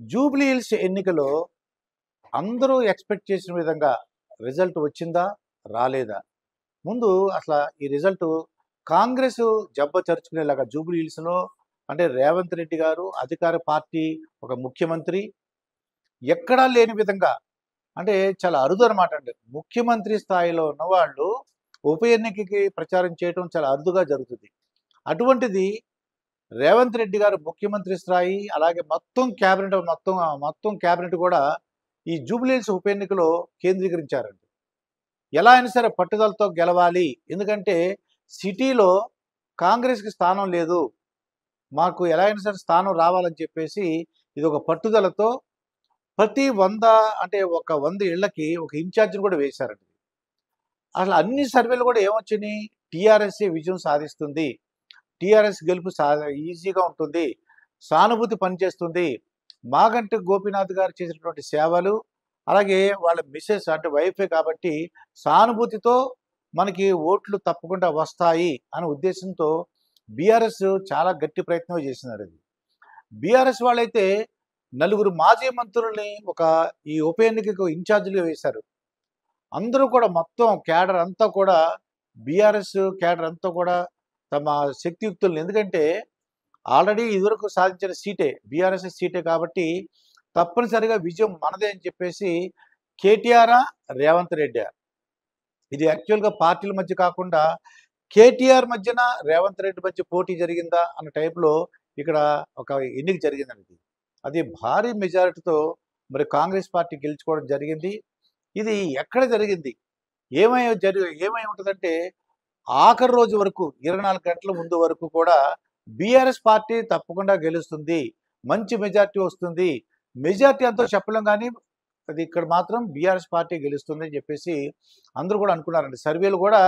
Jubilee hills ఎన్నికలో అందరూ expect చేసిన విధంగా రిజల్ట్ వచ్చిందా? రాలేదా? ముందు అసల ఈ రిజల్ట్ కాంగ్రెసు జబ్బ చరుచుకునేలాగా జూబ్లీ హిల్స్‌లో అంటే రేవంత్ రెడ్డి గారు అధికార పార్టీ ఒక ముఖ్యమంత్రి ఎక్కడా లేని విధంగా అంటే చాలా అరుదనమాట అండి. ముఖ్యమంత్రి స్థాయిలో ఉన్నవాళ్ళు ఉప ఎన్నికకి ప్రచారం చేయటం చాలా అరుదుగా జరుగుతుంది. అటువంటిది రేవంత్ రెడ్డి గారు ముఖ్యమంత్రి స్థాయి అలాగే మొత్తం క్యాబినెట్ కూడా ఈ జూబ్లీ హిల్స్ ఉప ఎన్నికలో కేంద్రీకరించారండి. ఎలా అయినా సరే పట్టుదలతో గెలవాలి. ఎందుకంటే సిటీలో కాంగ్రెస్‌కి స్థానం లేదు. మాకు ఎలా అయినా సరే స్థానం రావాలని చెప్పేసి ఇదొక పట్టుదలతో ప్రతి 100 అంటే ఒక 100 ఇళ్ళకి ఒక ఇన్ఛార్జ్‌ని కూడా వేశారండి. అసలు అన్ని సర్వేలు కూడా ఏమొచ్చినాయి? టీఆర్ఎస్సే విజయం సాధిస్తుంది. టీఆర్ఎస్ గెలుపు ఈజీగా ఉంటుంది. సానుభూతి పనిచేస్తుంది. మాగంటి గోపీనాథ్ గారు చేసినటువంటి సేవలు, అలాగే వాళ్ళ మిసెస్ అంటే వైఫే కాబట్టి సానుభూతితో మనకి ఓట్లు తప్పకుండా వస్తాయి అనే ఉద్దేశంతో బీఆర్ఎస్ చాలా గట్టి ప్రయత్నం చేసినారండి. బీఆర్ఎస్ వాళ్ళైతే నలుగురు మాజీ మంత్రుల్ని ఈ ఉప ఎన్నికకు ఇన్ఛార్జ్‌లుగా వేశారు. అందరూ కూడా మొత్తం క్యాడర్ అంతా కూడా బీఆర్ఎస్ క్యాడర్ అంతా కూడా తమ శక్తియుక్తుల్ని ఎందుకంటే ఆల్రెడీ ఇదివరకు సాధించిన సీటే బీఆర్ఎస్ సీటే కాబట్టి తప్పనిసరిగా విజయం మనదే అని చెప్పేసి కేటీఆరా, రేవంత్ రెడ్డా ఇది యాక్చువల్‌గా పార్టీల మధ్య కాకుండా కేటీఆర్ మధ్యన రేవంత్ రెడ్డి మధ్య పోటీ జరిగిందా అన్న టైప్‌లో ఇక్కడ ఒక ఎన్నిక జరిగిందండి. అది భారీ మెజారిటీతో మరి కాంగ్రెస్ పార్టీ గెలుచుకోవడం జరిగింది. ఇది ఎక్కడ జరిగింది? ఏమై ఉంటదంటే ఆఖరి రోజు వరకు 24 గంటల ముందు వరకు కూడా బీఆర్ఎస్ పార్టీ తప్పకుండా గెలుస్తుంది. మంచి మెజారిటీ వస్తుంది. మెజారిటీ ఎంతో చెప్పలేం గానీ, అది ఇక్కడ మాత్రం బీఆర్ఎస్ పార్టీ గెలుస్తుందని చెప్పేసి అందరూ కూడా అనుకున్నారండి. సర్వేలు కూడా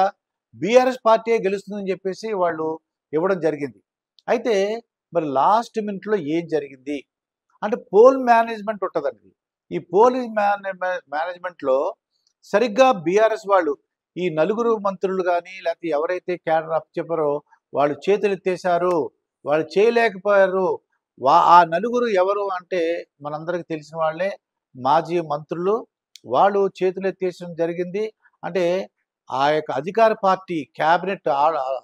బీఆర్ఎస్ పార్టీయే గెలుస్తుందని చెప్పేసి వాళ్ళు ఇవ్వడం జరిగింది. అయితే మరి లాస్ట్ మినిట్‌లో ఏం జరిగింది? అంటే పోల్ మేనేజ్‌మెంట్ ఉంటదండి. ఈ పోలింగ్ మేనేజ్‌మెంట్‌లో సరిగ్గా బీఆర్ఎస్ వాళ్ళు ఈ నలుగురు మంత్రులు గాని, లేకపోతే ఎవరైతే క్యాడర్ అప్పచెప్పారో వాళ్ళు చేతులెత్తేశారు. వాళ్ళు చేయలేకపోయారు. ఆ నలుగురు ఎవరు అంటే మనందరికి తెలిసిన వాళ్ళే మాజీ మంత్రులు. వాళ్ళు చేతులెత్తేసడం జరిగింది. అంటే ఆ యొక్క అధికార పార్టీ క్యాబినెట్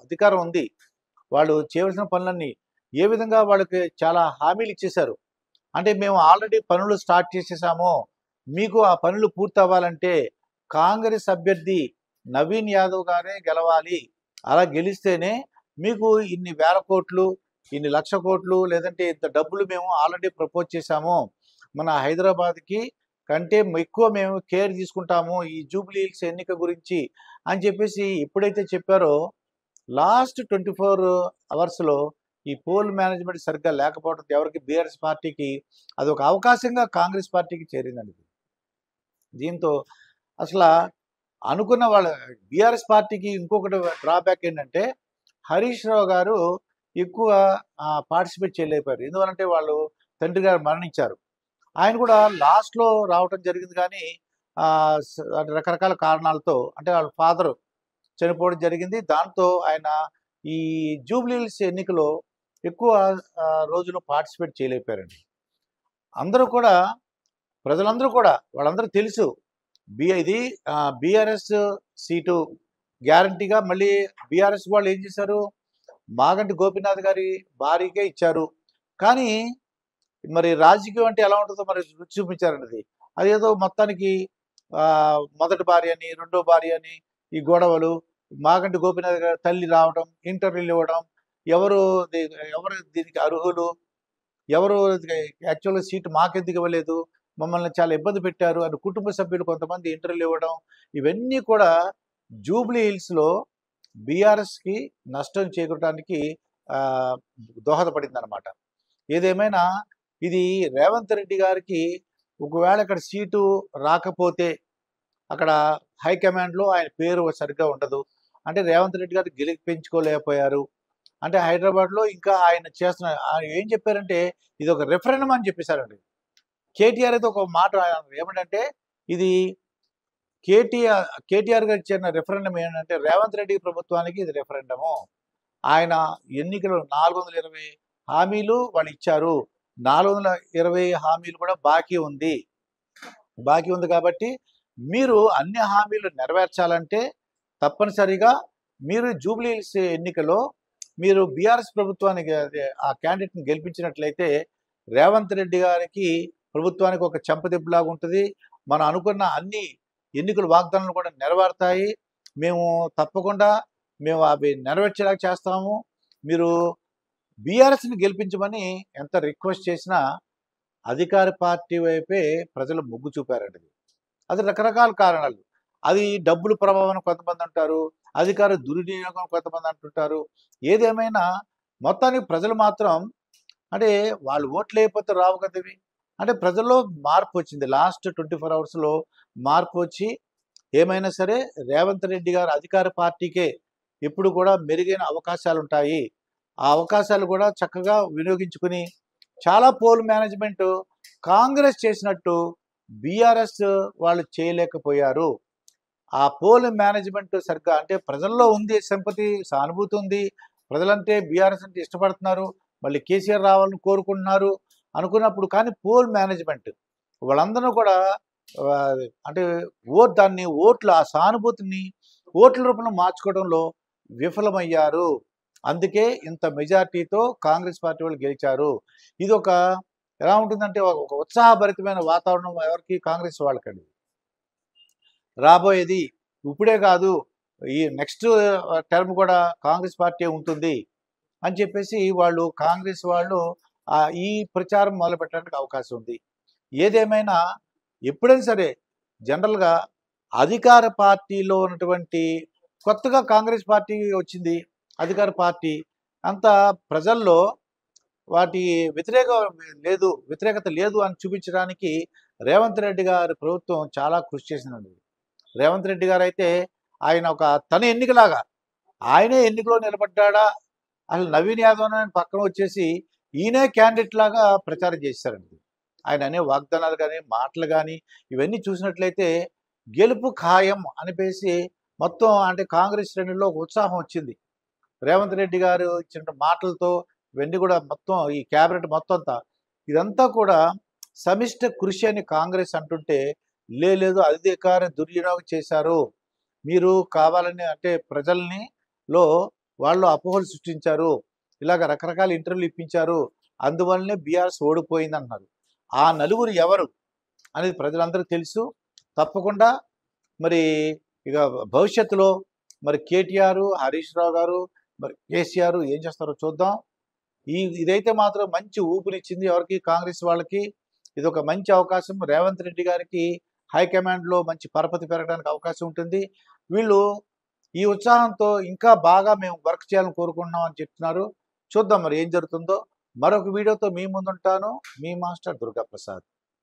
అధికారం ఉంది. వాళ్ళు చేయవలసిన పనులన్నీ ఏ విధంగా వాళ్ళకి చాలా హామీలు ఇచ్చేశారు. అంటే మేము ఆల్రెడీ పనులు స్టార్ట్ చేసేసాము. మీకు ఆ పనులు పూర్తవ్వాలంటే కాంగ్రెస్ అభ్యర్థి నవీన్ యాదవ్ గారే గెలవాలి. అలా గెలిస్తేనే మీకు ఇన్ని వేల కోట్లు, ఇన్ని లక్ష కోట్లు లేదంటే ఇంత డబ్బులు మేము ఆల్రెడీ ప్రపోజ్ చేశాము. మన హైదరాబాద్‌కి కంటే ఎక్కువ మేము కేర్ తీసుకుంటాము ఈ జూబ్లీ హిల్స్ ఎన్నిక గురించి అని చెప్పేసి ఎప్పుడైతే చెప్పారో లాస్ట్ 24 అవర్స్‌లో ఈ పోల్ మేనేజ్‌మెంట్ సరిగ్గా లేకపోవడంతో ఎవరికి బీఆర్ఎస్ పార్టీకి అదొక అవకాశంగా కాంగ్రెస్ పార్టీకి చేరిందండి. దీంతో అసల అనుకున్న వాళ్ళ బీఆర్ఎస్ పార్టీకి ఇంకొకటి డ్రాబ్యాక్ ఏంటంటే హరీష్ రావు గారు ఎక్కువ పార్టిసిపేట్ చేయలేకపోయారు. ఎందువల్లంటే వాళ్ళు తండ్రి గారు మరణించారు. ఆయన కూడా లాస్ట్‌లో రావటం జరిగింది కానీ రకరకాల కారణాలతో అంటే వాళ్ళ ఫాదరు చనిపోవడం జరిగింది. దాంతో ఆయన ఈ జూబ్లీ హిల్స్ ఎన్నికలో ఎక్కువ రోజులు పార్టిసిపేట్ చేయలేకపోయారండి. అందరూ కూడా ప్రజలందరూ కూడా వాళ్ళందరూ తెలుసు. ఇది బీఆర్ఎస్ సీటు గ్యారంటీగా మళ్ళీ బీఆర్ఎస్ వాళ్ళు ఏం చేశారు? మాగంటి గోపీనాథ్ గారి భార్యకే ఇచ్చారు. కానీ మరి రాజకీయం అంటే ఎలా ఉంటుందో మరి రుచి చూపించారండి. అదేదో మొత్తానికి మొదటి భార్య అని, రెండో భార్య అని ఈ గొడవలు, మాగంటి గోపీనాథ్ గారి తల్లి రావడం, ఇంటర్వ్యూలు ఇవ్వడం, ఎవరు ఎవరు దీనికి అర్హులు, ఎవరు యాక్చువల్‌గా సీటు మాకెందుకు ఇవ్వలేదు, మమ్మల్ని చాలా ఇబ్బంది పెట్టారు అని కుటుంబ సభ్యులు కొంతమంది ఇంటర్వ్యూలు ఇవ్వడం, ఇవన్నీ కూడా జూబ్లీ హిల్స్‌లో బీఆర్ఎస్‌కి నష్టం చేకూరడానికి దోహదపడిందనమాట. ఏదేమైనా ఇది రేవంత్ రెడ్డి గారికి ఒకవేళ ఇక్కడ సీటు రాకపోతే అక్కడ హైకమాండ్‌లో ఆయన పేరు సరిగ్గా ఉండదు. అంటే రేవంత్ రెడ్డి గారు గెలిపించుకోలేకపోయారు. అంటే హైదరాబాద్‌లో ఇంకా ఆయన ఆయన ఏం చెప్పారంటే ఇది ఒక రిఫరెండమ్ అని చెప్పేసారండి. కేటీఆర్ అయితే ఒక మాట ఏమంటంటే ఇది కేటీఆర్ గారు ఇచ్చిన రిఫరెండమ్ ఏంటంటే రేవంత్ రెడ్డి ప్రభుత్వానికి ఇది రిఫరెండము. ఆయన ఎన్నికలు 420 హామీలు వాళ్ళు ఇచ్చారు. 420 హామీలు కూడా బాకీ ఉంది కాబట్టి మీరు అన్ని హామీలు నెరవేర్చాలంటే తప్పనిసరిగా మీరు జూబ్లీ హిల్స్ ఎన్నికలో మీరు బీఆర్ఎస్ ప్రభుత్వానికి ఆ క్యాండిడేట్ని గెలిపించినట్లయితే రేవంత్ రెడ్డి గారికి ప్రభుత్వానికి ఒక చెంపదెబ్బలాగా ఉంటుంది. మనం అనుకున్న అన్ని ఎన్నికల వాగ్దానాలు కూడా నెరవేరుతాయి. మేము తప్పకుండా అవి నెరవేర్చేలా చేస్తాము. మీరు బీఆర్ఎస్ని గెలిపించమని ఎంత రిక్వెస్ట్ చేసినా అధికార పార్టీ వైపే ప్రజలు మొగ్గు చూపారండి. అది రకరకాల కారణాలు. అది డబ్బుల ప్రభావం కొంతమంది అంటారు, అధికార దుర్వినియోగం కొంతమంది అంటుంటారు. ఏదేమైనా మొత్తానికి ప్రజలు మాత్రం అంటే వాళ్ళు ఓట్లు వేయకపోతే రావు కదవి. అంటే ప్రజల్లో మార్పు వచ్చింది. లాస్ట్ 24 అవర్స్లో మార్పు వచ్చి ఏమైనా సరే రేవంత్ రెడ్డి గారు అధికార పార్టీకే ఎప్పుడు కూడా మెరుగైన అవకాశాలు ఉంటాయి. ఆ అవకాశాలు కూడా చక్కగా వినియోగించుకుని చాలా పోల్ మేనేజ్మెంట్ కాంగ్రెస్ చేసినట్టు బీఆర్ఎస్ వాళ్ళు చేయలేకపోయారు. ఆ పోల్ మేనేజ్మెంట్ సరిగ్గా అంటే ప్రజల్లో ఉంది సింపతి, సానుభూతి ఉంది. ప్రజలంటే బీఆర్ఎస్ అంటే ఇష్టపడుతున్నారు, మళ్ళీ కేసీఆర్ రావాలని కోరుకుంటున్నారు అనుకున్నప్పుడు కానీ పోల్ మేనేజ్మెంట్ వాళ్ళందరూ కూడా అంటే దాన్ని ఆ సానుభూతిని ఓట్ల రూపంలో మార్చుకోవడంలో విఫలమయ్యారు. అందుకే ఇంత మెజార్టీతో కాంగ్రెస్ పార్టీ వాళ్ళు గెలిచారు. ఇది ఎలా ఉంటుందంటే ఒక ఉత్సాహభరితమైన వాతావరణం ఎవరికి కాంగ్రెస్ వాళ్ళకండి. రాబోయేది ఇప్పుడే కాదు, ఈ నెక్స్ట్ టర్మ్ కూడా కాంగ్రెస్ పార్టీ ఉంటుంది అని చెప్పేసి కాంగ్రెస్ వాళ్ళు ఈ ప్రచారం మొదలుపెట్టడానికి అవకాశం ఉంది. ఏదేమైనా ఎప్పుడైనా సరే జనరల్గా అధికార పార్టీలో ఉన్నటువంటి కొత్తగా కాంగ్రెస్ పార్టీ వచ్చింది, అధికార పార్టీ అంత ప్రజల్లో వాటి వ్యతిరేకత లేదు అని చూపించడానికి రేవంత్ రెడ్డి గారి ప్రభుత్వం చాలా కృషి చేసిందండి. రేవంత్ రెడ్డి గారు అయితే ఆయన తన ఎన్నికలాగా ఆయనే ఎన్నికలో నిలబడ్డా, అసలు నవీన్ యాదవ్ అని పక్కన వచ్చేసి ఈయనే క్యాండిడేట్ లాగా ప్రచారం చేశారండి. ఆయన అనే వాగ్దానాలు కానీ మాటలు కానీ ఇవన్నీ చూసినట్లయితే గెలుపు ఖాయం అనిపేసి మొత్తం అంటే కాంగ్రెస్ శ్రేణుల్లో ఒక ఉత్సాహం వచ్చింది. రేవంత్ రెడ్డి గారు ఇచ్చిన మాటలతో ఇవన్నీ కూడా మొత్తం ఈ క్యాబినెట్ మొత్తం ఇదంతా కూడా సమిష్ట కృషి అని కాంగ్రెస్ అంటుంటే లేదు అధికార దుర్వినియోగం చేశారు, మీరు కావాలని అంటే ప్రజల్ని వాళ్ళు అపోహలు సృష్టించారు, ఇలాగ రకరకాల ఇంటర్వ్యూలు ఇప్పించారు, అందువల్లనే బీఆర్ఎస్ ఓడిపోయింది అంటున్నారు. ఆ నలుగురు ఎవరు అనేది ప్రజలందరికీ తెలుసు. తప్పకుండా మరి ఇక భవిష్యత్తులో మరి కేటీఆర్, హరీష్ రావు గారు, మరి కేసీఆర్ ఏం చేస్తారో చూద్దాం. ఇదైతే మాత్రం మంచి ఊపిరిచ్చింది ఎవరికి, కాంగ్రెస్ వాళ్ళకి. ఇది ఒక మంచి అవకాశం. రేవంత్ రెడ్డి గారికి హైకమాండ్లో మంచి పరపతి పెరగడానికి అవకాశం ఉంటుంది. వీళ్ళు ఈ ఉత్సాహంతో ఇంకా బాగా మేము వర్క్ చేయాలని కోరుకుంటున్నాం అని చెప్తున్నారు. చూద్దాం మరి ఏం జరుగుతుందో. మరొక వీడియోతో మీ ముందుంటాను. మీ మాస్టర్ దుర్గా ప్రసాద్.